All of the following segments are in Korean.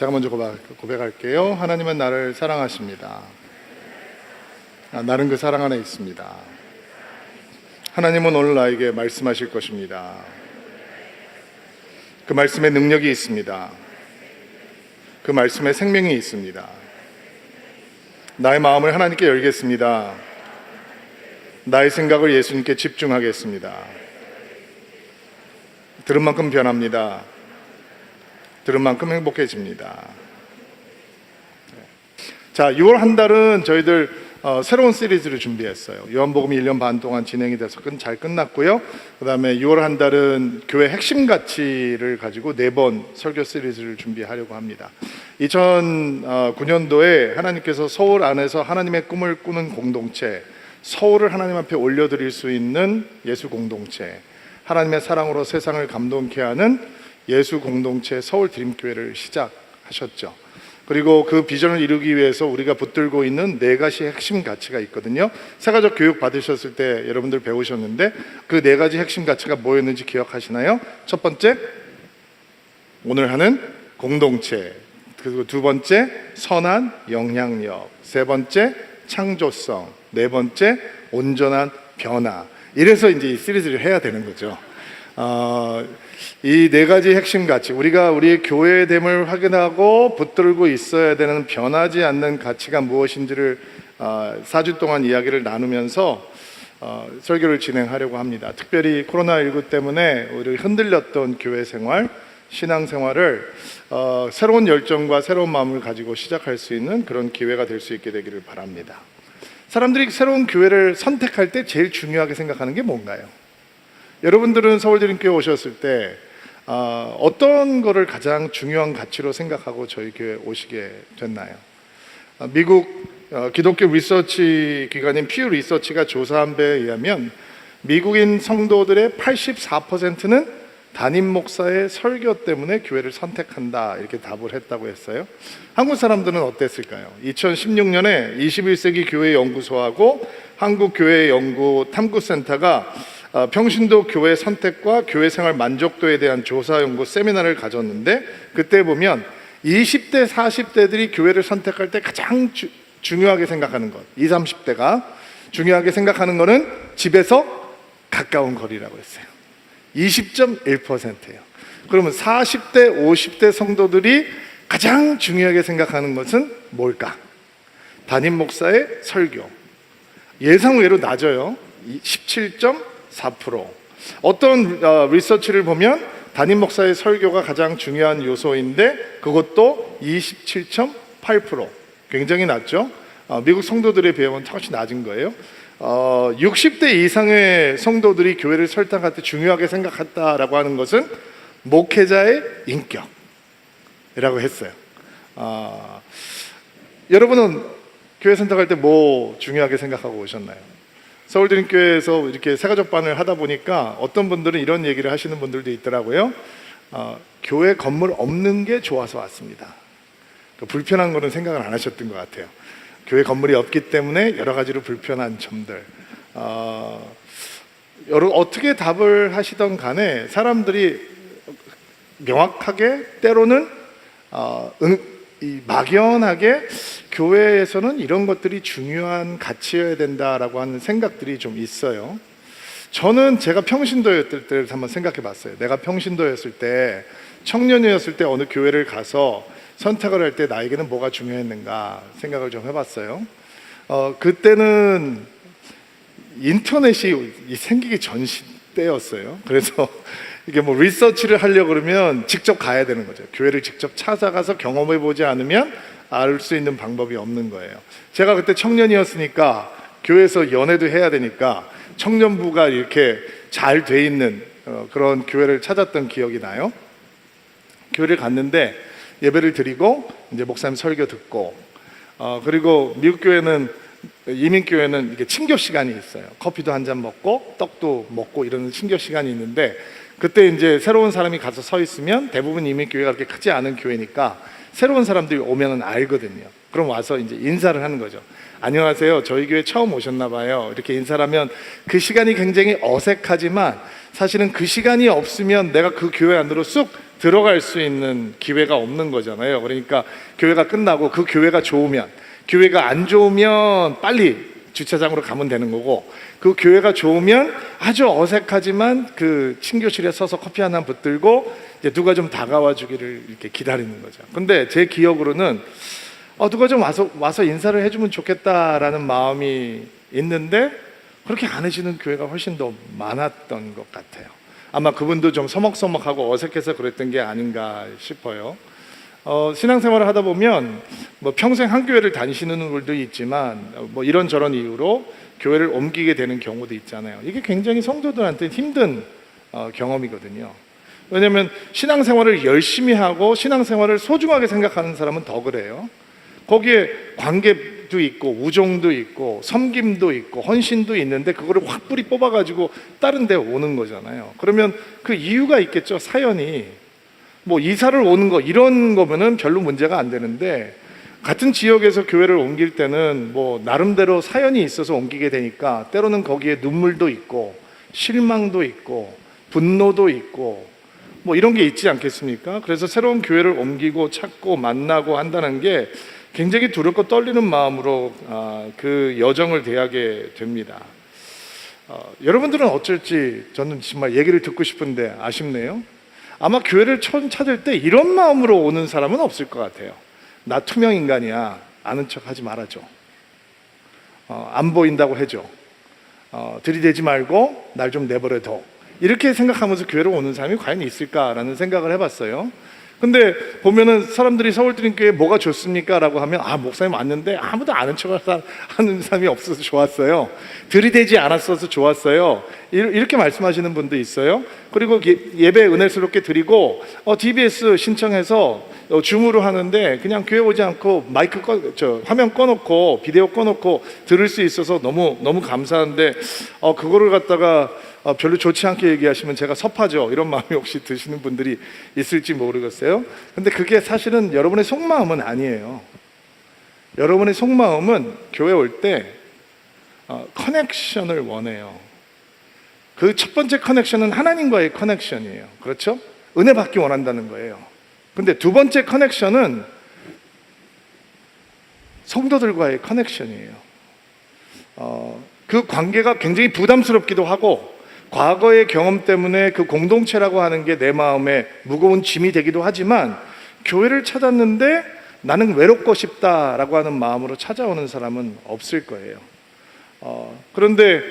제가 먼저 고백할게요. 하나님은 나를 사랑하십니다. 나는 그 사랑 안에 있습니다. 하나님은 오늘 나에게 말씀하실 것입니다. 그 말씀에 능력이 있습니다. 그 말씀에 생명이 있습니다. 나의 마음을 하나님께 열겠습니다. 나의 생각을 예수님께 집중하겠습니다. 들은 만큼 변합니다. 들은 만큼 행복해집니다. 자, 6월 한 달은 저희들 새로운 시리즈를 준비했어요. 요한복음이 1년 반 동안 진행이 돼서 잘 끝났고요. 그 다음에 6월 한 달은 교회 핵심 가치를 가지고 4번 설교 시리즈를 준비하려고 합니다. 2009년도에 하나님께서 서울 안에서 하나님의 꿈을 꾸는 공동체, 서울을 하나님 앞에 올려드릴 수 있는 예수 공동체, 하나님의 사랑으로 세상을 감동케 하는 예수 공동체 서울 드림교회를 시작하셨죠. 그리고 그 비전을 이루기 위해서 우리가 붙들고 있는 4가지 핵심 가치가 있거든요. 세가족 교육 받으셨을 때 여러분들 배우셨는데 그 4가지 핵심 가치가 뭐였는지 기억하시나요? 첫 번째, 오늘 하는 공동체. 그리고 두 번째, 선한 영향력. 세 번째, 창조성. 네 번째, 온전한 변화. 이래서 이제 이 시리즈를 해야 되는 거죠. 이 4가지 핵심 가치, 우리가 우리의 교회됨을 확인하고 붙들고 있어야 되는 변하지 않는 가치가 무엇인지를 4주 동안 이야기를 나누면서 설교를 진행하려고 합니다. 특별히 코로나19 때문에 우리 흔들렸던 교회 생활, 신앙 생활을 새로운 열정과 새로운 마음을 가지고 시작할 수 있는 그런 기회가 될 수 있게 되기를 바랍니다. 사람들이 새로운 교회를 선택할 때 제일 중요하게 생각하는 게 뭔가요? 여러분들은 서울드림교회 오셨을 때 어떤 거를 가장 중요한 가치로 생각하고 저희 교회에 오시게 됐나요? 미국 기독교 리서치 기관인 퓨 리서치가 조사한 바에 의하면 미국인 성도들의 84%는 담임 목사의 설교 때문에 교회를 선택한다, 이렇게 답을 했다고 했어요. 한국 사람들은 어땠을까요? 2016년에 21세기 교회 연구소하고 한국교회 연구 탐구센터가 평신도 교회 선택과 교회 생활 만족도에 대한 조사 연구 세미나를 가졌는데, 그때 보면 20대, 40대들이 교회를 선택할 때 가장 중요하게 생각하는 것, 20, 30대가 중요하게 생각하는 것은 집에서 가까운 거리라고 했어요. 20.1%예요. 그러면 40대, 50대 성도들이 가장 중요하게 생각하는 것은 뭘까? 담임 목사의 설교. 예상 외로 낮아요. 17.4%. 어떤 리서치를 보면 담임 목사의 설교가 가장 중요한 요소인데 그것도 27.8%. 굉장히 낮죠. 미국 성도들에 비하면 훨씬 낮은 거예요. 60대 이상의 성도들이 교회를 설득할 때 중요하게 생각했다라고 하는 것은 목회자의 인격이라고 했어요. 여러분은 교회 선택할 때 뭐 중요하게 생각하고 오셨나요? 서울드림교회에서 이렇게 새가족반을 하다 보니까 어떤 분들은 이런 얘기를 하시는 분들도 있더라고요. 교회 건물 없는 게 좋아서 왔습니다. 불편한 거는 생각을 안 하셨던 것 같아요. 교회 건물이 없기 때문에 여러 가지로 불편한 점들, 어떻게 답을 하시던 간에 사람들이 명확하게 때로는 막연하게 교회에서는 이런 것들이 중요한 가치여야 된다라고 하는 생각들이 좀 있어요. 저는 제가 평신도였을 때 한번 생각해 봤어요. 내가 평신도였을 때, 청년이었을 때 어느 교회를 가서 선택을 할 때 나에게는 뭐가 중요했는가 생각을 좀 해봤어요. 그때는 인터넷이 생기기 전 시대였어요. 그래서 이게 뭐 리서치를 하려고 그러면 직접 가야 되는 거죠. 교회를 직접 찾아가서 경험해 보지 않으면 알 수 있는 방법이 없는 거예요. 제가 그때 청년이었으니까 교회에서 연애도 해야 되니까 청년부가 이렇게 잘 돼 있는 그런 교회를 찾았던 기억이 나요. 교회를 갔는데 예배를 드리고 이제 목사님 설교 듣고 그리고 미국 교회는, 이민 교회는 이게 친교 시간이 있어요. 커피도 한 잔 먹고 떡도 먹고 이런 친교 시간이 있는데, 그때 이제 새로운 사람이 가서 서 있으면 대부분 이민 교회가 그렇게 크지 않은 교회니까 새로운 사람들이 오면은 알거든요. 그럼 와서 이제 인사를 하는 거죠. 안녕하세요, 저희 교회 처음 오셨나 봐요. 이렇게 인사를 하면 그 시간이 굉장히 어색하지만 사실은 그 시간이 없으면 내가 그 교회 안으로 쑥 들어갈 수 있는 기회가 없는 거잖아요. 그러니까 교회가 끝나고 그 교회가 좋으면, 교회가 안 좋으면 빨리 주차장으로 가면 되는 거고, 그 교회가 좋으면 아주 어색하지만 그 친교실에 서서 커피 한 잔 붙들고 이제 누가 좀 다가와 주기를 이렇게 기다리는 거죠. 근데 제 기억으로는 누가 좀 와서 인사를 해주면 좋겠다라는 마음이 있는데 그렇게 안 해주는 교회가 훨씬 더 많았던 것 같아요. 아마 그분도 좀 서먹서먹하고 어색해서 그랬던 게 아닌가 싶어요. 신앙생활을 하다 보면 뭐 평생 한 교회를 다니시는 분들도 있지만 뭐 이런저런 이유로 교회를 옮기게 되는 경우도 있잖아요. 이게 굉장히 성도들한테 힘든 경험이거든요. 왜냐하면 신앙생활을 열심히 하고 신앙생활을 소중하게 생각하는 사람은 더 그래요. 거기에 관계도 있고 우정도 있고 섬김도 있고 헌신도 있는데 그거를 확 뿌리 뽑아가지고 다른 데 오는 거잖아요. 그러면 그 이유가 있겠죠. 사연이 뭐 이사를 오는 거 이런 거면은 별로 문제가 안 되는데, 같은 지역에서 교회를 옮길 때는 뭐 나름대로 사연이 있어서 옮기게 되니까 때로는 거기에 눈물도 있고 실망도 있고 분노도 있고 뭐 이런 게 있지 않겠습니까? 그래서 새로운 교회를 옮기고 찾고 만나고 한다는 게 굉장히 두렵고 떨리는 마음으로 그 여정을 대하게 됩니다. 여러분들은 어쩔지 저는 정말 얘기를 듣고 싶은데 아쉽네요. 아마 교회를 처음 찾을 때 이런 마음으로 오는 사람은 없을 것 같아요. 나 투명 인간이야. 아는 척 하지 말아줘. 안 보인다고 해줘. 들이대지 말고 날 좀 내버려둬. 이렇게 생각하면서 교회로 오는 사람이 과연 있을까라는 생각을 해봤어요. 근데 보면은 사람들이 서울드림교회 뭐가 좋습니까? 라고 하면 목사님 왔는데 아무도 아는 척 하는 사람이 없어서 좋았어요. 들이대지 않았어서 좋았어요. 이렇게 말씀하시는 분도 있어요. 그리고 예배 은혜스럽게 드리고 DBS 신청해서 줌으로 하는데 그냥 교회 오지 않고 마이크 화면 꺼놓고 비디오 꺼놓고 들을 수 있어서 너무 감사한데 그거를 갖다가 별로 좋지 않게 얘기하시면 제가 섭하죠. 이런 마음이 혹시 드시는 분들이 있을지 모르겠어요. 근데 그게 사실은 여러분의 속마음은 아니에요. 여러분의 속마음은 교회 올 때 커넥션을 원해요. 그 첫 번째 커넥션은 하나님과의 커넥션이에요. 그렇죠? 은혜 받기 원한다는 거예요. 근데 두 번째 커넥션은 성도들과의 커넥션이에요. 그 관계가 굉장히 부담스럽기도 하고 과거의 경험 때문에 그 공동체라고 하는 게 내 마음에 무거운 짐이 되기도 하지만, 교회를 찾았는데 나는 외롭고 싶다라고 하는 마음으로 찾아오는 사람은 없을 거예요. 그런데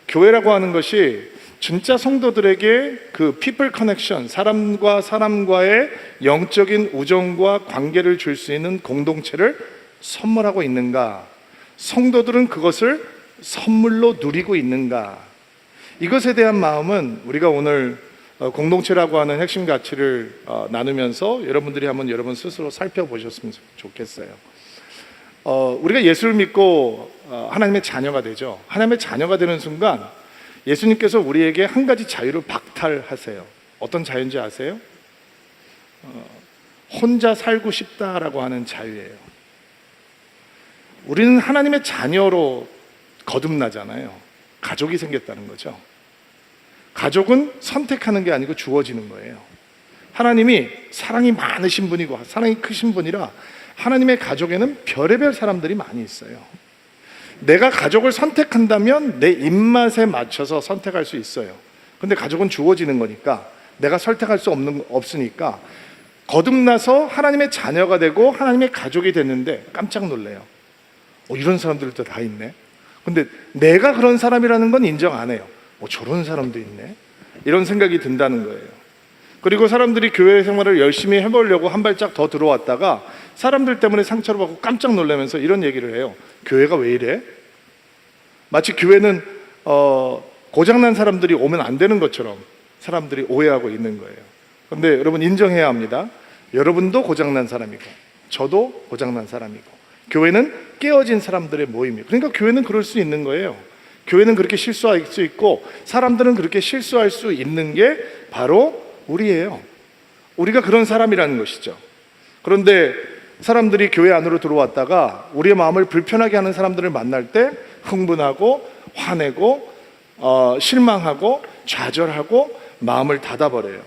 교회라고 하는 것이 진짜 성도들에게 그 people connection, 사람과 사람과의 영적인 우정과 관계를 줄 수 있는 공동체를 선물하고 있는가? 성도들은 그것을 선물로 누리고 있는가? 이것에 대한 마음은 우리가 오늘 공동체라고 하는 핵심 가치를 나누면서 여러분들이 한번 여러분 스스로 살펴보셨으면 좋겠어요. 우리가 예수를 믿고 하나님의 자녀가 되죠. 하나님의 자녀가 되는 순간 예수님께서 우리에게 한 가지 자유를 박탈하세요. 어떤 자유인지 아세요? 혼자 살고 싶다라고 하는 자유예요. 우리는 하나님의 자녀로 거듭나잖아요. 가족이 생겼다는 거죠. 가족은 선택하는 게 아니고 주어지는 거예요. 하나님이 사랑이 많으신 분이고 사랑이 크신 분이라 하나님의 가족에는 별의별 사람들이 많이 있어요. 내가 가족을 선택한다면 내 입맛에 맞춰서 선택할 수 있어요. 근데 가족은 주어지는 거니까 내가 선택할 수 없으니까 거듭나서 하나님의 자녀가 되고 하나님의 가족이 됐는데 깜짝 놀래요. 이런 사람들도 다 있네. 근데 내가 그런 사람이라는 건 인정 안 해요. 저런 사람도 있네. 이런 생각이 든다는 거예요. 그리고 사람들이 교회 생활을 열심히 해보려고 한 발짝 더 들어왔다가 사람들 때문에 상처를 받고 깜짝 놀라면서 이런 얘기를 해요. 교회가 왜 이래? 마치 교회는 고장난 사람들이 오면 안 되는 것처럼 사람들이 오해하고 있는 거예요. 그런데 여러분 인정해야 합니다. 여러분도 고장난 사람이고 저도 고장난 사람이고 교회는 깨어진 사람들의 모임이에요. 그러니까 교회는 그럴 수 있는 거예요. 교회는 그렇게 실수할 수 있고 사람들은 그렇게 실수할 수 있는 게 바로 우리예요. 우리가 그런 사람이라는 것이죠. 그런데 사람들이 교회 안으로 들어왔다가 우리의 마음을 불편하게 하는 사람들을 만날 때 흥분하고 화내고 실망하고 좌절하고 마음을 닫아버려요.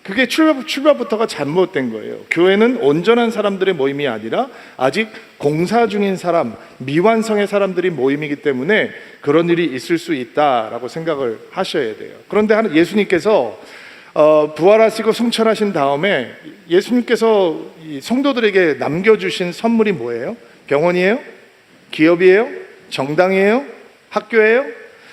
그게 출발부터가 잘못된 거예요. 교회는 온전한 사람들의 모임이 아니라 아직 공사 중인 사람, 미완성의 사람들이 모임이기 때문에 그런 일이 있을 수 있다라고 생각을 하셔야 돼요. 그런데 예수님께서 부활하시고 승천하신 다음에 예수님께서 이 성도들에게 남겨주신 선물이 뭐예요? 병원이에요? 기업이에요? 정당이에요? 학교예요?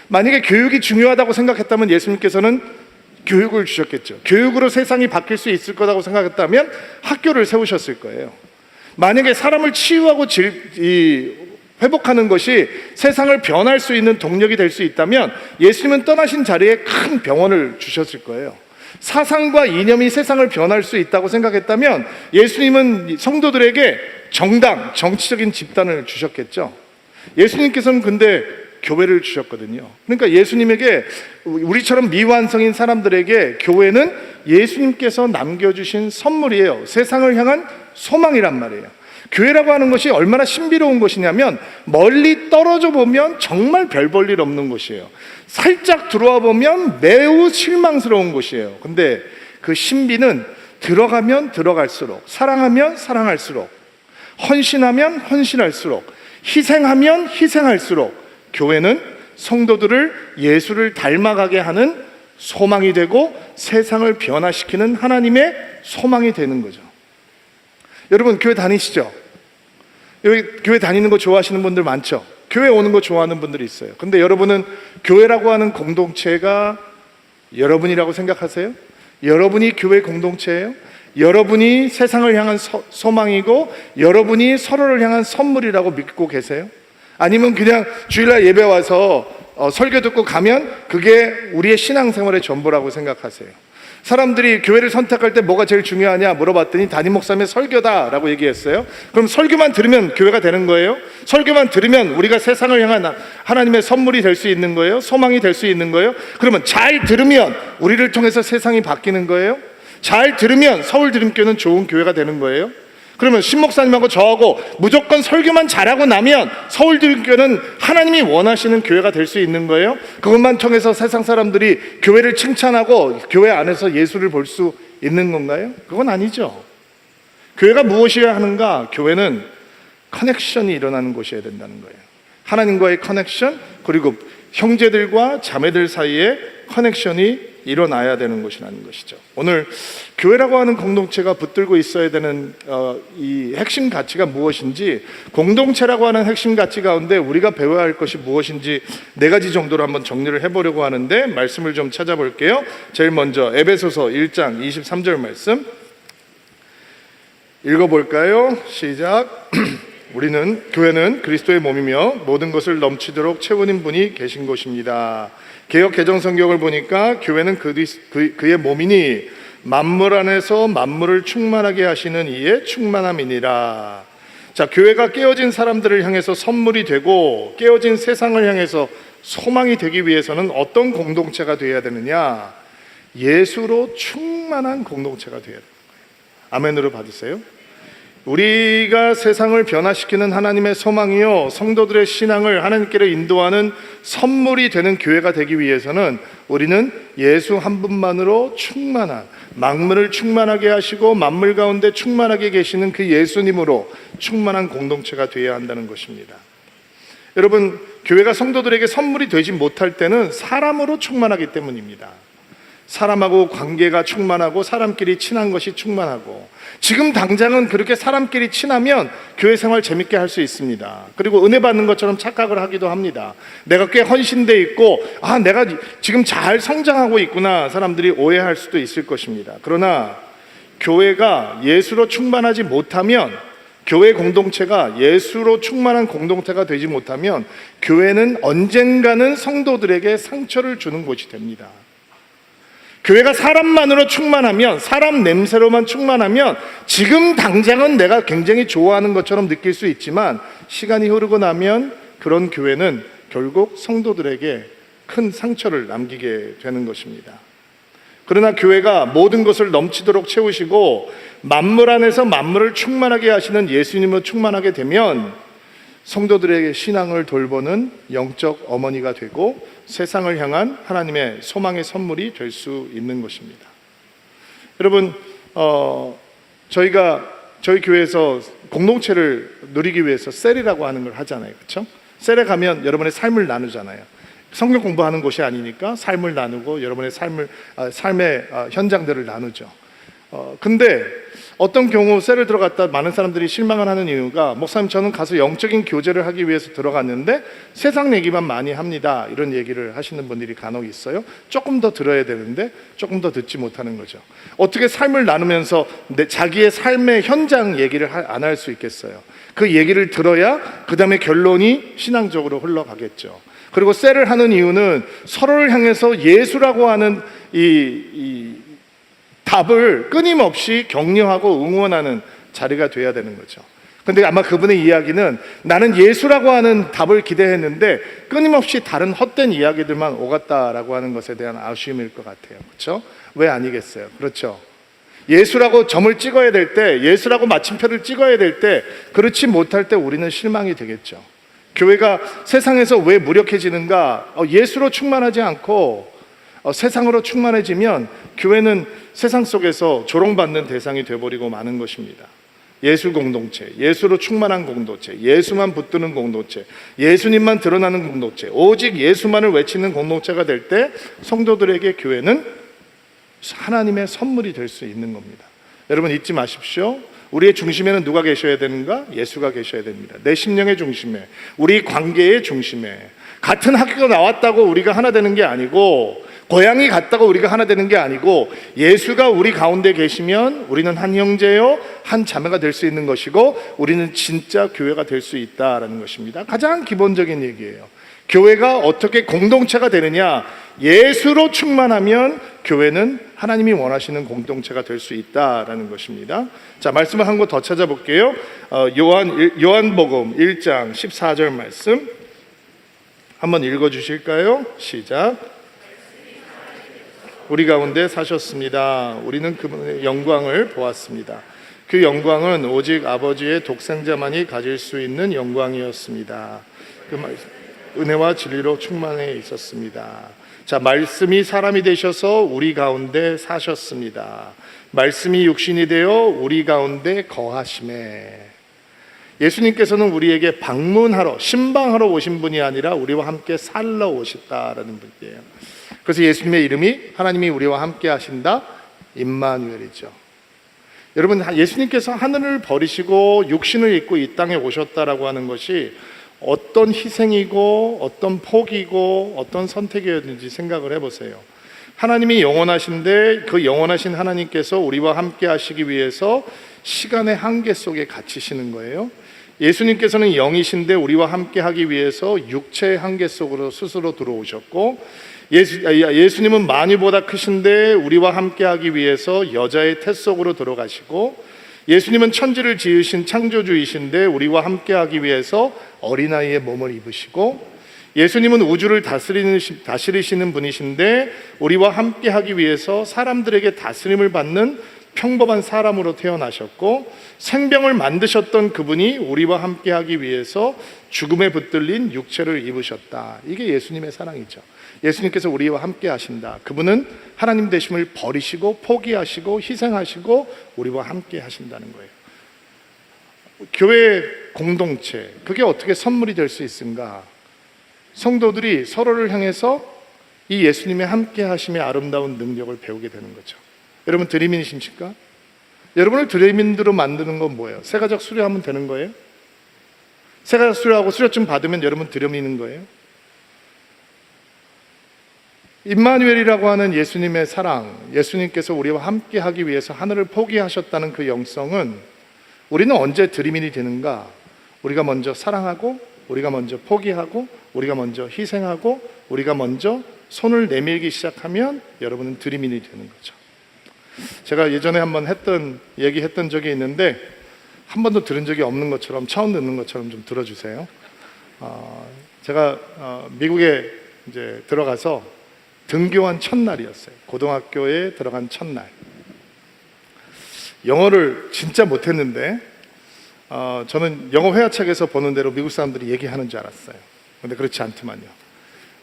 만약에 교육이 중요하다고 생각했다면 예수님께서는 교육을 주셨겠죠. 교육으로 세상이 바뀔 수 있을 거라고 생각했다면 학교를 세우셨을 거예요. 만약에 사람을 치유하고 회복하는 것이 세상을 변할 수 있는 동력이 될 수 있다면 예수님은 떠나신 자리에 큰 병원을 주셨을 거예요. 사상과 이념이 세상을 변할 수 있다고 생각했다면 예수님은 성도들에게 정당, 정치적인 집단을 주셨겠죠. 예수님께서는 근데 교회를 주셨거든요. 그러니까 예수님에게, 우리처럼 미완성인 사람들에게 교회는 예수님께서 남겨주신 선물이에요. 세상을 향한 소망이란 말이에요. 교회라고 하는 것이 얼마나 신비로운 것이냐면 멀리 떨어져 보면 정말 별 볼 일 없는 곳이에요. 살짝 들어와 보면 매우 실망스러운 곳이에요. 근데 그 신비는 들어가면 들어갈수록, 사랑하면 사랑할수록, 헌신하면 헌신할수록, 희생하면 희생할수록 교회는 성도들을 예수를 닮아가게 하는 소망이 되고 세상을 변화시키는 하나님의 소망이 되는 거죠. 여러분 교회 다니시죠? 여기 교회 다니는 거 좋아하시는 분들 많죠? 교회 오는 거 좋아하는 분들이 있어요. 근데 여러분은 교회라고 하는 공동체가 여러분이라고 생각하세요? 여러분이 교회 공동체예요? 여러분이 세상을 향한 소망이고 여러분이 서로를 향한 선물이라고 믿고 계세요? 아니면 그냥 주일날 예배 와서 설교 듣고 가면 그게 우리의 신앙생활의 전부라고 생각하세요? 사람들이 교회를 선택할 때 뭐가 제일 중요하냐 물어봤더니 담임 목사님의 설교다라고 얘기했어요. 그럼 설교만 들으면 교회가 되는 거예요? 설교만 들으면 우리가 세상을 향한 하나님의 선물이 될 수 있는 거예요? 소망이 될 수 있는 거예요? 그러면 잘 들으면 우리를 통해서 세상이 바뀌는 거예요? 잘 들으면 서울드림교회는 좋은 교회가 되는 거예요? 그러면 신 목사님하고 저하고 무조건 설교만 잘하고 나면 서울드림교회는 하나님이 원하시는 교회가 될 수 있는 거예요? 그것만 통해서 세상 사람들이 교회를 칭찬하고 교회 안에서 예수를 볼 수 있는 건가요? 그건 아니죠. 교회가 무엇이어야 하는가? 교회는 커넥션이 일어나는 곳이어야 된다는 거예요. 하나님과의 커넥션, 그리고 형제들과 자매들 사이에 커넥션이 일어나야 되는 것이라는 것이죠. 오늘 교회라고 하는 공동체가 붙들고 있어야 되는 이 핵심 가치가 무엇인지, 공동체라고 하는 핵심 가치 가운데 우리가 배워야 할 것이 무엇인지 4가지 정도로 한번 정리를 해보려고 하는데 말씀을 좀 찾아볼게요. 제일 먼저 에베소서 1장 23절 말씀 읽어볼까요? 시작. 교회는 그리스도의 몸이며 모든 것을 넘치도록 채우는 분이 계신 곳입니다. 개역 개정 성경을 보니까 교회는 그의 몸이니 만물 안에서 만물을 충만하게 하시는 이의 충만함이니라. 자, 교회가 깨어진 사람들을 향해서 선물이 되고 깨어진 세상을 향해서 소망이 되기 위해서는 어떤 공동체가 되어야 되느냐? 예수로 충만한 공동체가 되어야 되는 거예요. 아멘으로 받으세요. 우리가 세상을 변화시키는 하나님의 소망이요, 성도들의 신앙을 하나님께로 인도하는 선물이 되는 교회가 되기 위해서는 우리는 예수 한 분만으로 충만한, 만물을 충만하게 하시고 만물 가운데 충만하게 계시는 그 예수님으로 충만한 공동체가 되어야 한다는 것입니다. 여러분, 교회가 성도들에게 선물이 되지 못할 때는 사람으로 충만하기 때문입니다. 사람하고 관계가 충만하고 사람끼리 친한 것이 충만하고, 지금 당장은 그렇게 사람끼리 친하면 교회 생활 재밌게 할 수 있습니다. 그리고 은혜 받는 것처럼 착각을 하기도 합니다. 내가 꽤 헌신돼 있고 내가 지금 잘 성장하고 있구나, 사람들이 오해할 수도 있을 것입니다. 그러나 교회가 예수로 충만하지 못하면, 교회 공동체가 예수로 충만한 공동체가 되지 못하면 교회는 언젠가는 성도들에게 상처를 주는 곳이 됩니다. 교회가 사람만으로 충만하면, 사람 냄새로만 충만하면 지금 당장은 내가 굉장히 좋아하는 것처럼 느낄 수 있지만 시간이 흐르고 나면 그런 교회는 결국 성도들에게 큰 상처를 남기게 되는 것입니다. 그러나 교회가 모든 것을 넘치도록 채우시고 만물 안에서 만물을 충만하게 하시는 예수님을 충만하게 되면 성도들에게 신앙을 돌보는 영적 어머니가 되고 세상을 향한 하나님의 소망의 선물이 될 수 있는 것입니다. 여러분, 저희 교회에서 공동체를 누리기 위해서 셀이라고 하는 걸 하잖아요. 그렇죠? 셀에 가면 여러분의 삶을 나누잖아요. 성경 공부하는 곳이 아니니까 삶을 나누고 여러분의 삶의 현장들을 나누죠. 근데 어떤 경우 셀을 들어갔다 많은 사람들이 실망을 하는 이유가, 목사님 저는 가서 영적인 교제를 하기 위해서 들어갔는데 세상 얘기만 많이 합니다, 이런 얘기를 하시는 분들이 간혹 있어요. 조금 더 들어야 되는데 조금 더 듣지 못하는 거죠. 어떻게 삶을 나누면서 자기의 삶의 현장 얘기를 안 할 수 있겠어요? 그 얘기를 들어야 그 다음에 결론이 신앙적으로 흘러가겠죠. 그리고 셀을 하는 이유는 서로를 향해서 예수라고 하는 이 답을 끊임없이 격려하고 응원하는 자리가 돼야 되는 거죠. 근데 아마 그분의 이야기는 나는 예수라고 하는 답을 기대했는데 끊임없이 다른 헛된 이야기들만 오갔다라고 하는 것에 대한 아쉬움일 것 같아요. 그렇죠? 왜 아니겠어요? 그렇죠? 예수라고 점을 찍어야 될 때, 예수라고 마침표를 찍어야 될 때, 그렇지 못할 때 우리는 실망이 되겠죠. 교회가 세상에서 왜 무력해지는가? 예수로 충만하지 않고 세상으로 충만해지면 교회는 세상 속에서 조롱받는 대상이 되어버리고 마는 것입니다. 예수 공동체, 예수로 충만한 공동체, 예수만 붙드는 공동체, 예수님만 드러나는 공동체, 오직 예수만을 외치는 공동체가 될 때 성도들에게 교회는 하나님의 선물이 될 수 있는 겁니다. 여러분 잊지 마십시오. 우리의 중심에는 누가 계셔야 되는가? 예수가 계셔야 됩니다. 내 심령의 중심에, 우리 관계의 중심에. 같은 학교 나왔다고 우리가 하나 되는 게 아니고, 고향이 같다고 우리가 하나 되는 게 아니고, 예수가 우리 가운데 계시면 우리는 한 형제요 한 자매가 될 수 있는 것이고, 우리는 진짜 교회가 될 수 있다라는 것입니다. 가장 기본적인 얘기예요. 교회가 어떻게 공동체가 되느냐? 예수로 충만하면 교회는 하나님이 원하시는 공동체가 될 수 있다라는 것입니다. 자, 말씀을 한 거 더 찾아볼게요. 요한복음 1장 14절 말씀 한번 읽어주실까요? 시작. 우리 가운데 사셨습니다. 우리는 그분의 영광을 보았습니다. 그 영광은 오직 아버지의 독생자만이 가질 수 있는 영광이었습니다. 그 은혜와 진리로 충만해 있었습니다. 자, 말씀이 사람이 되셔서 우리 가운데 사셨습니다. 말씀이 육신이 되어 우리 가운데 거하심에. 예수님께서는 우리에게 방문하러, 신방하러 오신 분이 아니라 우리와 함께 살러 오셨다라는 분이에요. 그래서 예수님의 이름이, 하나님이 우리와 함께 하신다, 임마누엘이죠. 여러분, 예수님께서 하늘을 버리시고 육신을 입고 이 땅에 오셨다라고 하는 것이 어떤 희생이고 어떤 포기고 어떤 선택이었는지 생각을 해보세요. 하나님이 영원하신데 그 영원하신 하나님께서 우리와 함께 하시기 위해서 시간의 한계 속에 갇히시는 거예요. 예수님께서는 영이신데 우리와 함께 하기 위해서 육체의 한계 속으로 스스로 들어오셨고, 예수님은 만유보다 크신데 우리와 함께 하기 위해서 여자의 태 속으로 들어가시고, 예수님은 천지를 지으신 창조주이신데 우리와 함께 하기 위해서 어린아이의 몸을 입으시고, 예수님은 우주를 다스리시는 분이신데 우리와 함께 하기 위해서 사람들에게 다스림을 받는 평범한 사람으로 태어나셨고, 생명을 만드셨던 그분이 우리와 함께 하기 위해서 죽음에 붙들린 육체를 입으셨다. 이게 예수님의 사랑이죠. 예수님께서 우리와 함께 하신다. 그분은 하나님 되심을 버리시고 포기하시고 희생하시고 우리와 함께 하신다는 거예요. 교회 공동체, 그게 어떻게 선물이 될 수 있는가? 성도들이 서로를 향해서 이 예수님의 함께 하심의 아름다운 능력을 배우게 되는 거죠. 여러분 드림인이십니까? 여러분을 드림인으로 만드는 건 뭐예요? 세가족 수료하면 되는 거예요? 세가족 수료하고 수료증 받으면 여러분 드림인인 거예요? 임마누엘이라고 하는 예수님의 사랑, 예수님께서 우리와 함께 하기 위해서 하늘을 포기하셨다는 그 영성은 우리는 언제 드림인이 되는가? 우리가 먼저 사랑하고, 우리가 먼저 포기하고, 우리가 먼저 희생하고, 우리가 먼저 손을 내밀기 시작하면 여러분은 드림인이 되는 거죠. 제가 예전에 한번 얘기했던 적이 있는데, 한 번도 들은 적이 없는 것처럼, 처음 듣는 것처럼 좀 들어주세요. 제가 미국에 이제 들어가서 등교한 첫날이었어요. 고등학교에 들어간 첫날. 영어를 진짜 못했는데 저는 영어 회화책에서 보는 대로 미국 사람들이 얘기하는 줄 알았어요. 근데 그렇지 않더만요.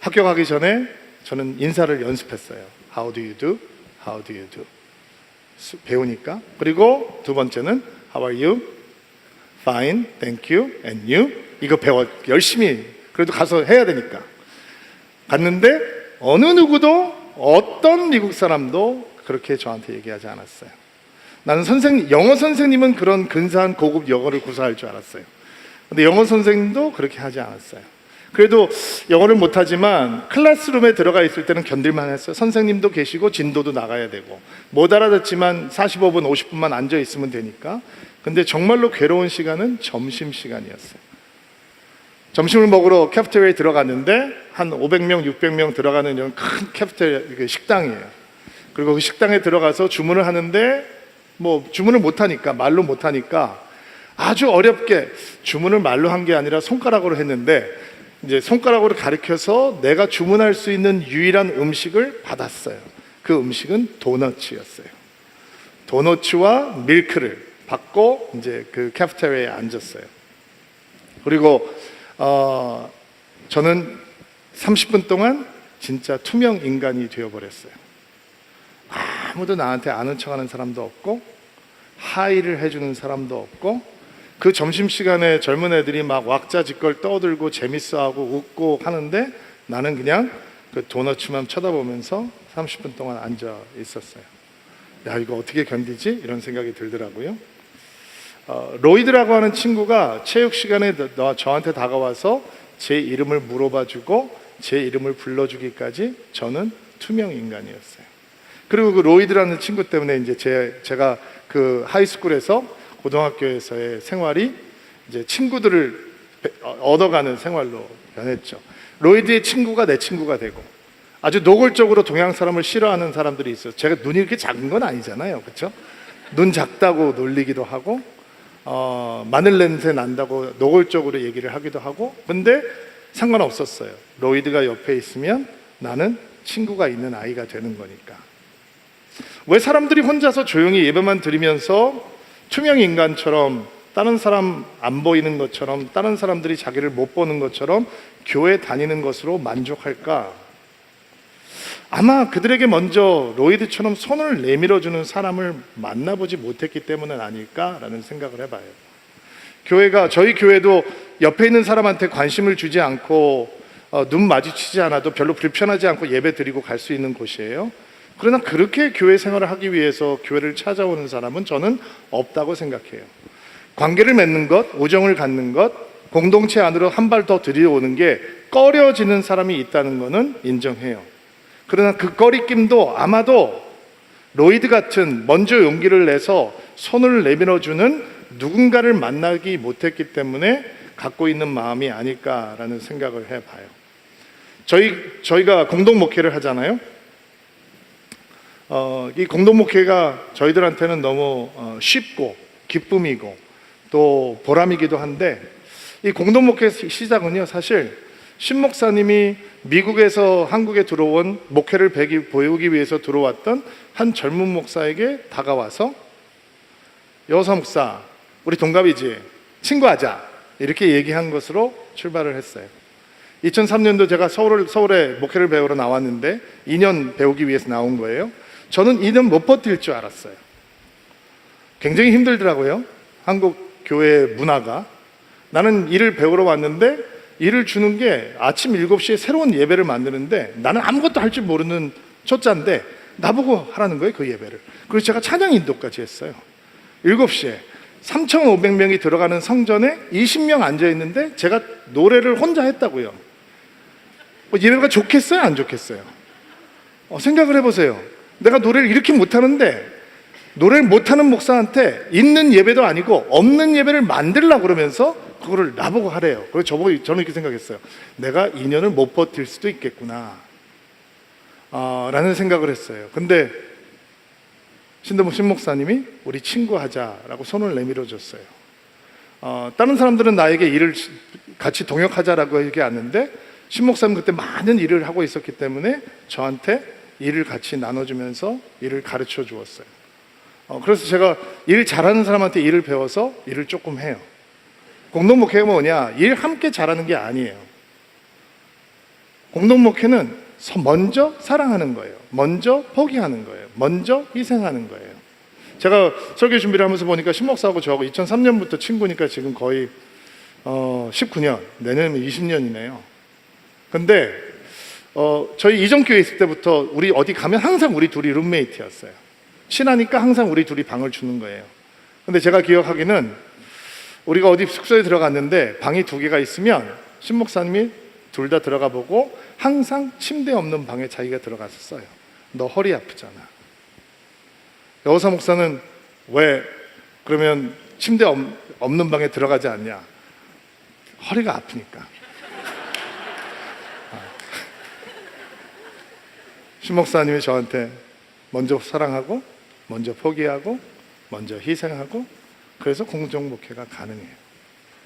학교 가기 전에 저는 인사를 연습했어요. How do you do? How do you do? 배우니까. 그리고 두 번째는 How are you? Fine, thank you, and you? 이거 열심히 그래도 가서 해야 되니까 갔는데 어느 누구도 어떤 미국 사람도 그렇게 저한테 얘기하지 않았어요. 나는 영어 선생님은 그런 근사한 고급 영어를 구사할 줄 알았어요. 근데 영어 선생님도 그렇게 하지 않았어요. 그래도 영어를 못하지만 클래스룸에 들어가 있을 때는 견딜만 했어요. 선생님도 계시고 진도도 나가야 되고 못 알아듣지만 45분, 50분만 앉아 있으면 되니까. 근데 정말로 괴로운 시간은 점심시간이었어요. 점심을 먹으러 캐피테리아에 들어갔는데 한 500명, 600명 들어가는 이런 큰 캐피테리아 식당이에요. 그리고 그 식당에 들어가서 주문을 하는데 주문을 못하니까, 말로 못하니까 아주 어렵게 주문을 말로 한 게 아니라 손가락으로 했는데 이제 손가락으로 가리켜서 내가 주문할 수 있는 유일한 음식을 받았어요. 그 음식은 도너츠였어요. 도너츠와 밀크를 받고 이제 그 캐피테리아에 앉았어요. 그리고 저는 30분 동안 진짜 투명 인간이 되어버렸어요. 아무도 나한테 아는 척하는 사람도 없고 하이를 해주는 사람도 없고 그 점심시간에 젊은 애들이 막 왁자지껄 떠들고 재밌어하고 웃고 하는데 나는 그냥 그 도너츠만 쳐다보면서 30분 동안 앉아 있었어요. 야, 이거 어떻게 견디지? 이런 생각이 들더라고요. 로이드라고 하는 친구가 체육 시간에 저한테 다가와서 제 이름을 물어봐주고 제 이름을 불러주기까지 저는 투명 인간이었어요. 그리고 그 로이드라는 친구 때문에 이제 제가 그 하이스쿨에서 고등학교에서의 생활이 이제 친구들을 얻어가는 생활로 변했죠. 로이드의 친구가 내 친구가 되고 아주 노골적으로 동양 사람을 싫어하는 사람들이 있어요. 제가 눈이 이렇게 작은 건 아니잖아요, 그렇죠? 눈 작다고 놀리기도 하고 마늘 냄새 난다고 노골적으로 얘기를 하기도 하고. 근데 상관없었어요. 로이드가 옆에 있으면 나는 친구가 있는 아이가 되는 거니까. 왜 사람들이 혼자서 조용히 예배만 드리면서 투명 인간처럼 다른 사람 안 보이는 것처럼 다른 사람들이 자기를 못 보는 것처럼 교회 다니는 것으로 만족할까? 아마 그들에게 먼저 로이드처럼 손을 내밀어주는 사람을 만나보지 못했기 때문은 아닐까라는 생각을 해봐요. 저희 교회도 옆에 있는 사람한테 관심을 주지 않고 눈 마주치지 않아도 별로 불편하지 않고 예배 드리고 갈 수 있는 곳이에요. 그러나 그렇게 교회 생활을 하기 위해서 교회를 찾아오는 사람은 저는 없다고 생각해요. 관계를 맺는 것, 우정을 갖는 것, 공동체 안으로 한 발 더 들여오는 게 꺼려지는 사람이 있다는 것은 인정해요. 그러나 그 꺼리낌도 아마도 로이드 같은 먼저 용기를 내서 손을 내밀어주는 누군가를 만나기 못했기 때문에 갖고 있는 마음이 아닐까라는 생각을 해봐요. 저희가 공동 목회를 하잖아요. 이 공동 목회가 저희들한테는 너무 쉽고 기쁨이고 또 보람이기도 한데 이 공동 목회 시작은요, 사실 신 목사님이 미국에서 한국에 들어온 목회를 배우기 위해서 들어왔던 한 젊은 목사에게 다가와서 여사 목사, 우리 동갑이지? 친구하자. 이렇게 얘기한 것으로 출발을 했어요. 2003년도 제가 서울에 목회를 배우러 나왔는데 2년 배우기 위해서 나온 거예요. 저는 2년 못 버틸 줄 알았어요. 굉장히 힘들더라고요. 한국 교회 문화가. 나는 일을 배우러 왔는데 일을 주는 게 아침 7시에 새로운 예배를 만드는데 나는 아무것도 할 줄 모르는 초짜인데 나보고 하라는 거예요, 그 예배를. 그래서 제가 찬양 인도까지 했어요. 7시에 3,500명이 들어가는 성전에 20명 앉아있는데 제가 노래를 혼자 했다고요. 예배가 좋겠어요, 안 좋겠어요? 생각을 해보세요. 내가 노래를 이렇게 못하는데 노래를 못하는 목사한테 있는 예배도 아니고 없는 예배를 만들려고 그러면서 그거를 나보고 하래요. 그래서 저는 이렇게 생각했어요. 내가 2년을 못 버틸 수도 있겠구나 라는 생각을 했어요. 근데 신 목사님이 우리 친구 하자라고 손을 내밀어 줬어요. 다른 사람들은 나에게 일을 같이 동역하자라고 얘기하는데 신 목사님 그때 많은 일을 하고 있었기 때문에 저한테 일을 같이 나눠주면서 일을 가르쳐 주었어요. 그래서 제가 일 잘하는 사람한테 일을 배워서 일을 조금 해요. 공동목회가 뭐냐? 일 함께 잘하는 게 아니에요. 공동목회는 먼저 사랑하는 거예요. 먼저 포기하는 거예요. 먼저 희생하는 거예요. 제가 설교 준비를 하면서 보니까 신목사하고 저하고 2003년부터 친구니까 지금 거의 19년, 내년이면 20년이네요. 근데 저희 이전교회 있을 때부터 우리 어디 가면 항상 우리 둘이 룸메이트였어요. 친하니까 항상 우리 둘이 방을 주는 거예요. 근데 제가 기억하기는 우리가 어디 숙소에 들어갔는데 방이 2개가 있으면 신목사님이 둘 다 들어가 보고 항상 침대 없는 방에 자기가 들어갔었어요. 너 허리 아프잖아. 여호사 목사는 왜 그러면 침대 없는 방에 들어가지 않냐? 허리가 아프니까. 신목사님이 저한테 먼저 사랑하고 먼저 포기하고 먼저 희생하고 그래서 공동목회가 가능해요.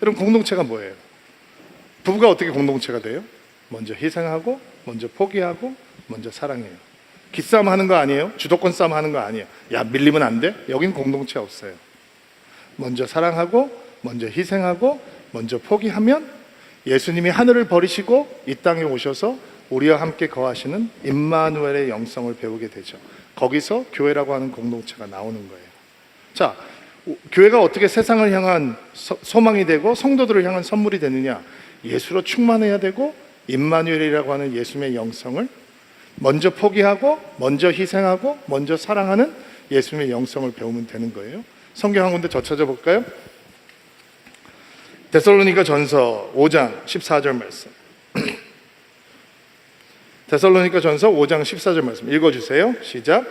여러분, 공동체가 뭐예요? 부부가 어떻게 공동체가 돼요? 먼저 희생하고 먼저 포기하고 먼저 사랑해요. 기싸움 하는 거 아니에요? 주도권 싸움 하는 거 아니에요? 야, 밀리면 안 돼? 여긴 공동체 없어요. 먼저 사랑하고 먼저 희생하고 먼저 포기하면 예수님이 하늘을 버리시고 이 땅에 오셔서 우리와 함께 거하시는 임마누엘의 영성을 배우게 되죠. 거기서 교회라고 하는 공동체가 나오는 거예요. 자, 교회가 어떻게 세상을 향한 소망이 되고 성도들을 향한 선물이 되느냐? 예수로 충만해야 되고 임마누엘이라고 하는 예수님의 영성을 먼저 포기하고 먼저 희생하고 먼저 사랑하는 예수님의 영성을 배우면 되는 거예요. 성경 한 군데 더 찾아볼까요? 데살로니가 전서 5장 14절 말씀. 데살로니가 전서 5장 14절 말씀 읽어주세요. 시작.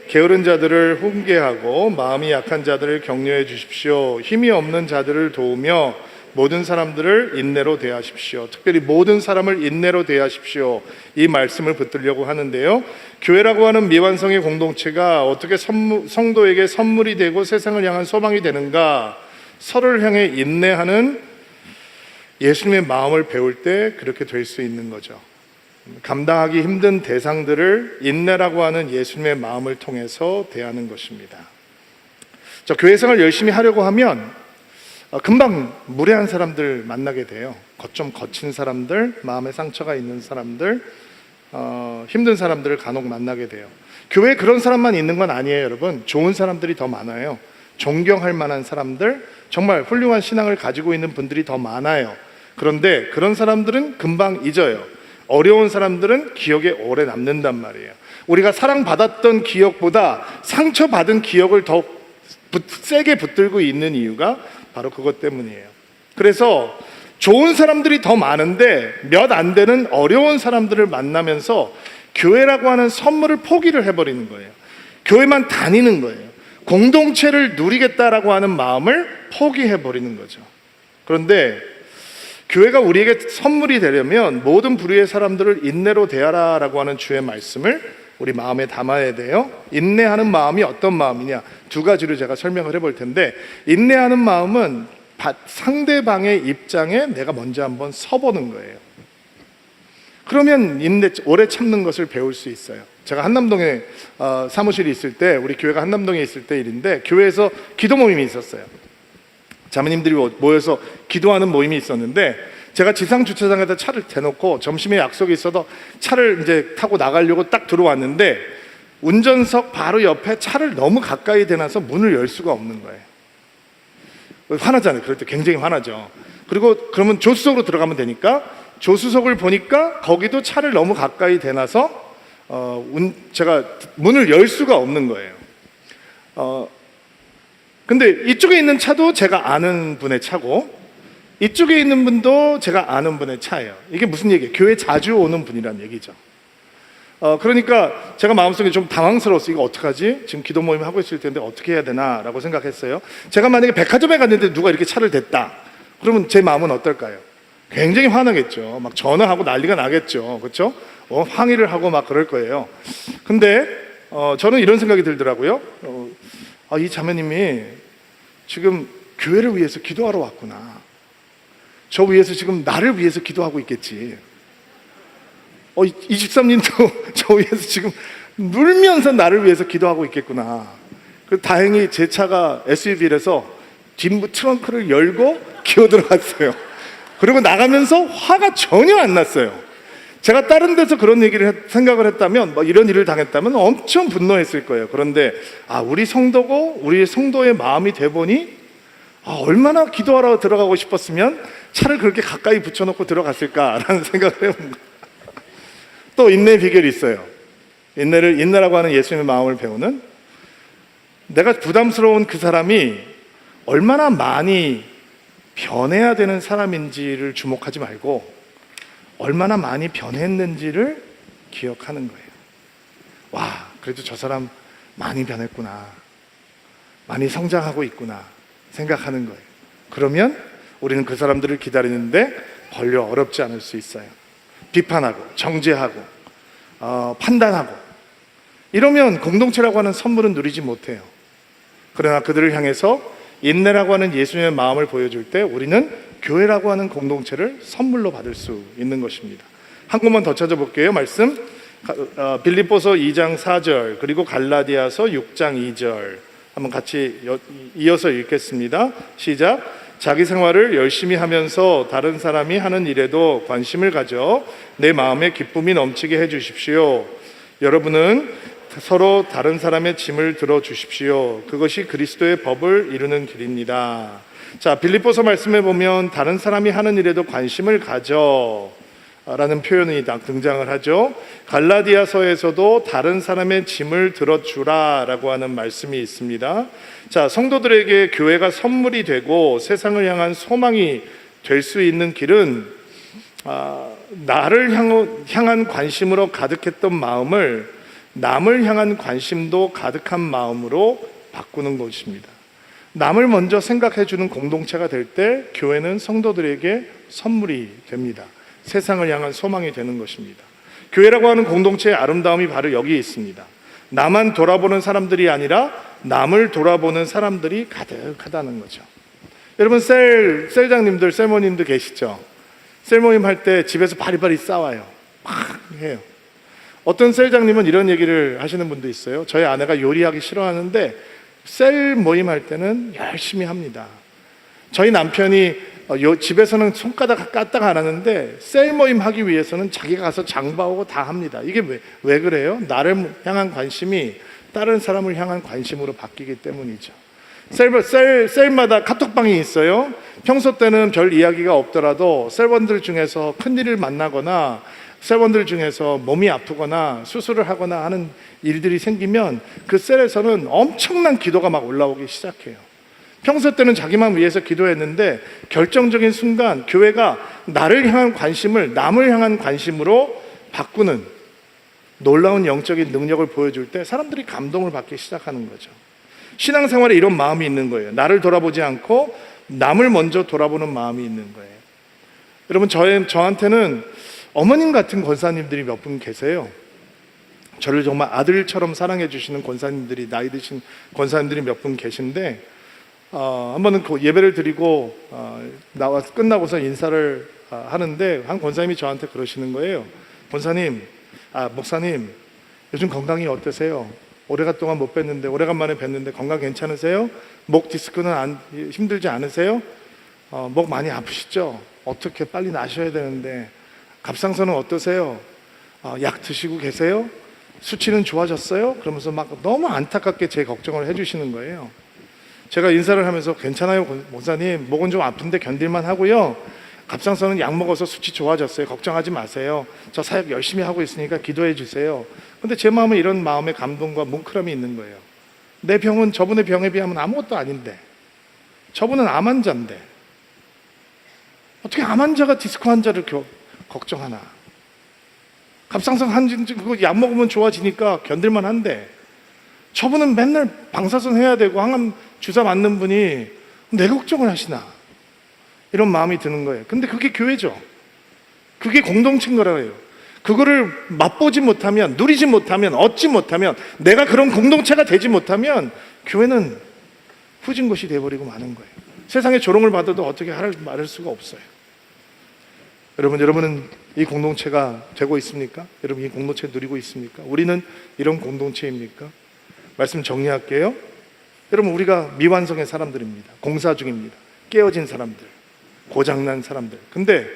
게으른 자들을 훈계하고 마음이 약한 자들을 격려해 주십시오. 힘이 없는 자들을 도우며 모든 사람들을 인내로 대하십시오. 특별히 모든 사람을 인내로 대하십시오. 이 말씀을 붙들려고 하는데요, 교회라고 하는 미완성의 공동체가 어떻게 성도에게 선물이 되고 세상을 향한 소망이 되는가? 서로를 향해 인내하는 예수님의 마음을 배울 때 그렇게 될 수 있는 거죠. 감당하기 힘든 대상들을 인내라고 하는 예수님의 마음을 통해서 대하는 것입니다. 교회 생활 열심히 하려고 하면 금방 무례한 사람들 만나게 돼요. 좀 거친 사람들, 마음에 상처가 있는 사람들, 힘든 사람들을 간혹 만나게 돼요. 교회에 그런 사람만 있는 건 아니에요, 여러분. 좋은 사람들이 더 많아요. 존경할 만한 사람들, 정말 훌륭한 신앙을 가지고 있는 분들이 더 많아요. 그런데 그런 사람들은 금방 잊어요. 어려운 사람들은 기억에 오래 남는단 말이에요. 우리가 사랑받았던 기억보다 상처받은 기억을 더 세게 붙들고 있는 이유가 바로 그것 때문이에요. 그래서 좋은 사람들이 더 많은데 몇 안 되는 어려운 사람들을 만나면서 교회라고 하는 선물을 포기를 해버리는 거예요. 교회만 다니는 거예요. 공동체를 누리겠다라고 하는 마음을 포기해버리는 거죠. 그런데 교회가 우리에게 선물이 되려면 모든 부류의 사람들을 인내로 대하라라고 하는 주의 말씀을 우리 마음에 담아야 돼요. 인내하는 마음이 어떤 마음이냐? 2가지로 제가 설명을 해볼 텐데, 인내하는 마음은 상대방의 입장에 내가 먼저 한번 서보는 거예요. 그러면 오래 참는 것을 배울 수 있어요. 제가 한남동에 사무실이 있을 때, 우리 교회가 한남동에 있을 때 일인데, 교회에서 기도 모임이 있었어요. 자매님들이 모여서 기도하는 모임이 있었는데, 제가 지상 주차장에다 차를 대놓고 점심에 약속이 있어서 차를 이제 타고 나가려고 딱 들어왔는데, 운전석 바로 옆에 차를 너무 가까이 대놔서 문을 열 수가 없는 거예요. 화나잖아요. 그럴 때 굉장히 화나죠. 그리고 그러면 조수석으로 들어가면 되니까, 조수석을 보니까 거기도 차를 너무 가까이 대놔서 제가 문을 열 수가 없는 거예요. 근데 이쪽에 있는 차도 제가 아는 분의 차고 이쪽에 있는 분도 제가 아는 분의 차예요. 이게 무슨 얘기예요? 교회 자주 오는 분이란 얘기죠. 그러니까 제가 마음속에 좀 당황스러웠어요. 이거 어떡하지? 지금 기도 모임 하고 있을 텐데 어떻게 해야 되나 라고 생각했어요. 제가 만약에 백화점에 갔는데 누가 이렇게 차를 댔다, 그러면 제 마음은 어떨까요? 굉장히 화나겠죠. 막 전화하고 난리가 나겠죠. 그렇죠? 항의를 하고 막 그럴 거예요. 근데 저는 이런 생각이 들더라고요. 이 자매님이 지금 교회를 위해서 기도하러 왔구나. 저 위해서 지금 나를 위해서 기도하고 있겠지. 이 집사님도 저 위해서 지금 울면서 나를 위해서 기도하고 있겠구나. 다행히 제 차가 SUV라서 뒷 트렁크를 열고 기어 들어갔어요. 그리고 나가면서 화가 전혀 안 났어요. 제가 다른 데서 그런 생각을 했다면, 뭐 이런 일을 당했다면 엄청 분노했을 거예요. 그런데 우리 성도고 우리 성도의 마음이 돼 보니 얼마나 기도하러 들어가고 싶었으면 차를 그렇게 가까이 붙여놓고 들어갔을까라는 생각을 해본 거예요. 또 인내의 비결이 있어요. 인내라고 하는 예수님의 마음을 배우는, 내가 부담스러운 그 사람이 얼마나 많이 변해야 되는 사람인지를 주목하지 말고 얼마나 많이 변했는지를 기억하는 거예요. 와, 그래도 저 사람 많이 변했구나, 많이 성장하고 있구나 생각하는 거예요. 그러면 우리는 그 사람들을 기다리는데 별로 어렵지 않을 수 있어요. 비판하고 정죄하고 판단하고 이러면 공동체라고 하는 선물은 누리지 못해요. 그러나 그들을 향해서 인내라고 하는 예수님의 마음을 보여줄 때 우리는 교회라고 하는 공동체를 선물로 받을 수 있는 것입니다. 한 곳만 더 찾아볼게요. 말씀 빌립보서 2장 4절 그리고 갈라디아서 6장 2절 한번 같이 이어서 읽겠습니다. 시작. 자기 생활을 열심히 하면서 다른 사람이 하는 일에도 관심을 가져 내 마음에 기쁨이 넘치게 해주십시오. 여러분은 서로 다른 사람의 짐을 들어주십시오. 그것이 그리스도의 법을 이루는 길입니다. 자, 빌립보서 말씀에 보면 다른 사람이 하는 일에도 관심을 가져 라는 표현이 등장을 하죠. 갈라디아서에서도 다른 사람의 짐을 들어주라 라고 하는 말씀이 있습니다. 자, 성도들에게 교회가 선물이 되고 세상을 향한 소망이 될 수 있는 길은 나를 향한 관심으로 가득했던 마음을 남을 향한 관심도 가득한 마음으로 바꾸는 것입니다. 남을 먼저 생각해 주는 공동체가 될 때 교회는 성도들에게 선물이 됩니다. 세상을 향한 소망이 되는 것입니다. 교회라고 하는 공동체의 아름다움이 바로 여기에 있습니다. 나만 돌아보는 사람들이 아니라 남을 돌아보는 사람들이 가득하다는 거죠. 여러분 셀장님들, 셀모님들 계시죠? 셀모임 할 때 집에서 바리바리 싸워요. 막 해요. 어떤 셀장님은 이런 얘기를 하시는 분도 있어요. 저희 아내가 요리하기 싫어하는데 셀 모임 할 때는 열심히 합니다. 저희 남편이 집에서는 손가락 까딱 안 하는데 셀 모임 하기 위해서는 자기가 가서 장봐오고 다 합니다. 이게 왜 그래요? 나를 향한 관심이 다른 사람을 향한 관심으로 바뀌기 때문이죠. 셀마다 카톡방이 있어요. 평소 때는 별 이야기가 없더라도 셀원들 중에서 큰일을 만나거나 셀원들 중에서 몸이 아프거나 수술을 하거나 하는 일들이 생기면 그 셀에서는 엄청난 기도가 막 올라오기 시작해요. 평소 때는 자기만 위해서 기도했는데 결정적인 순간 교회가 나를 향한 관심을 남을 향한 관심으로 바꾸는 놀라운 영적인 능력을 보여줄 때 사람들이 감동을 받기 시작하는 거죠. 신앙생활에 이런 마음이 있는 거예요. 나를 돌아보지 않고 남을 먼저 돌아보는 마음이 있는 거예요. 여러분 저한테는 어머님 같은 권사님들이 몇 분 계세요. 저를 정말 아들처럼 사랑해 주시는 권사님들이, 나이 드신 권사님들이 몇 분 계신데 한 번은 그 예배를 드리고 끝나고서 인사를 하는데 한 권사님이 저한테 그러시는 거예요. 목사님 요즘 건강이 어떠세요? 오래간동안 못 뵀는데 오래간만에 뵀는데 건강 괜찮으세요? 목 디스크는 힘들지 않으세요? 목 많이 아프시죠? 어떻게 빨리 나셔야 되는데 갑상선은 어떠세요? 약 드시고 계세요? 수치는 좋아졌어요? 그러면서 막 너무 안타깝게 제 걱정을 해주시는 거예요. 제가 인사를 하면서 괜찮아요 목사님, 목은 좀 아픈데 견딜만 하고요, 갑상선은 약 먹어서 수치 좋아졌어요, 걱정하지 마세요, 저 사역 열심히 하고 있으니까 기도해 주세요. 근데 제 마음에 이런 마음의 감동과 뭉클함이 있는 거예요. 내 병은 저분의 병에 비하면 아무것도 아닌데, 저분은 암 환자인데 어떻게 암 환자가 디스크 환자를 걱정하나. 갑상선 한증 그거 약 먹으면 좋아지니까 견딜만 한데 저분은 맨날 방사선 해야 되고 항암 주사 맞는 분이 내 걱정을 하시나, 이런 마음이 드는 거예요. 근데 그게 교회죠. 그게 공동체인 거라고요. 그거를 맛보지 못하면, 누리지 못하면, 얻지 못하면, 내가 그런 공동체가 되지 못하면 교회는 후진 곳이 되어버리고 마는 거예요. 세상에 조롱을 받아도 어떻게 말할 수가 없어요. 여러분은 이 공동체가 되고 있습니까? 여러분 이 공동체 누리고 있습니까? 우리는 이런 공동체입니까? 말씀 정리할게요. 여러분 우리가 미완성의 사람들입니다. 공사 중입니다. 깨어진 사람들, 고장난 사람들. 근데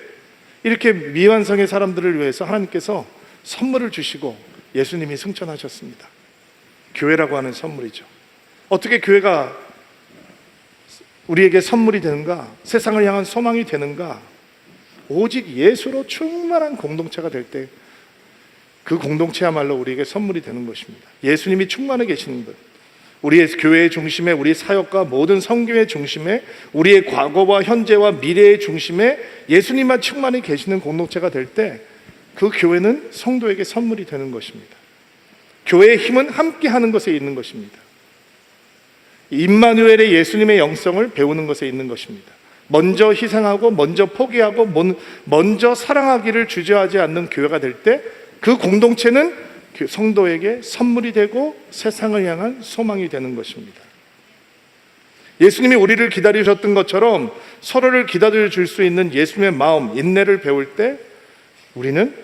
이렇게 미완성의 사람들을 위해서 하나님께서 선물을 주시고 예수님이 승천하셨습니다. 교회라고 하는 선물이죠. 어떻게 교회가 우리에게 선물이 되는가? 세상을 향한 소망이 되는가? 오직 예수로 충만한 공동체가 될 때 그 공동체야말로 우리에게 선물이 되는 것입니다. 예수님이 충만해 계시는 분, 우리의 교회의 중심에, 우리 사역과 모든 성교의 중심에, 우리의 과거와 현재와 미래의 중심에 예수님만 충만히 계시는 공동체가 될 때 그 교회는 성도에게 선물이 되는 것입니다. 교회의 힘은 함께하는 것에 있는 것입니다. 임마누엘의 예수님의 영성을 배우는 것에 있는 것입니다. 먼저 희생하고 먼저 포기하고 먼저 사랑하기를 주저하지 않는 교회가 될 때 그 공동체는 성도에게 선물이 되고 세상을 향한 소망이 되는 것입니다. 예수님이 우리를 기다리셨던 것처럼 서로를 기다려줄 수 있는 예수님의 마음, 인내를 배울 때 우리는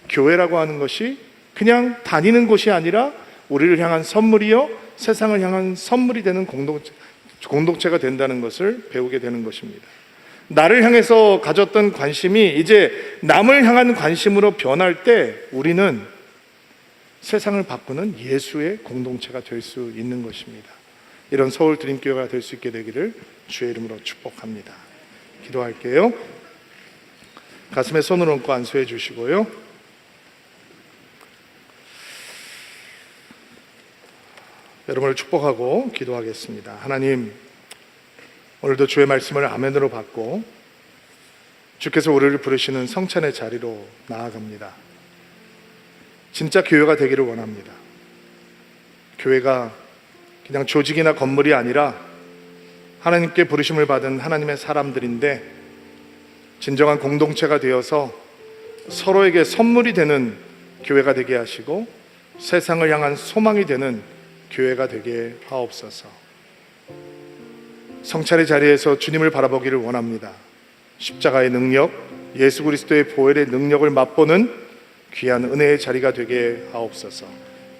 교회라고 하는 것이 그냥 다니는 곳이 아니라 우리를 향한 선물이요 세상을 향한 선물이 되는 공동체가 된다는 것을 배우게 되는 것입니다. 나를 향해서 가졌던 관심이 이제 남을 향한 관심으로 변할 때 우리는 세상을 바꾸는 예수의 공동체가 될 수 있는 것입니다. 이런 서울 드림교회가 될 수 있게 되기를 주의 이름으로 축복합니다. 기도할게요. 가슴에 손을 얹고 안수해 주시고요. 여러분을 축복하고 기도하겠습니다. 하나님, 오늘도 주의 말씀을 아멘으로 받고 주께서 우리를 부르시는 성찬의 자리로 나아갑니다. 진짜 교회가 되기를 원합니다. 교회가 그냥 조직이나 건물이 아니라 하나님께 부르심을 받은 하나님의 사람들인데 진정한 공동체가 되어서 서로에게 선물이 되는 교회가 되게 하시고 세상을 향한 소망이 되는 교회가 되게 하옵소서. 성찬의 자리에서 주님을 바라보기를 원합니다. 십자가의 능력, 예수 그리스도의 보혈의 능력을 맛보는 귀한 은혜의 자리가 되게 하옵소서.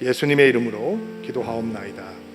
예수님의 이름으로 기도하옵나이다.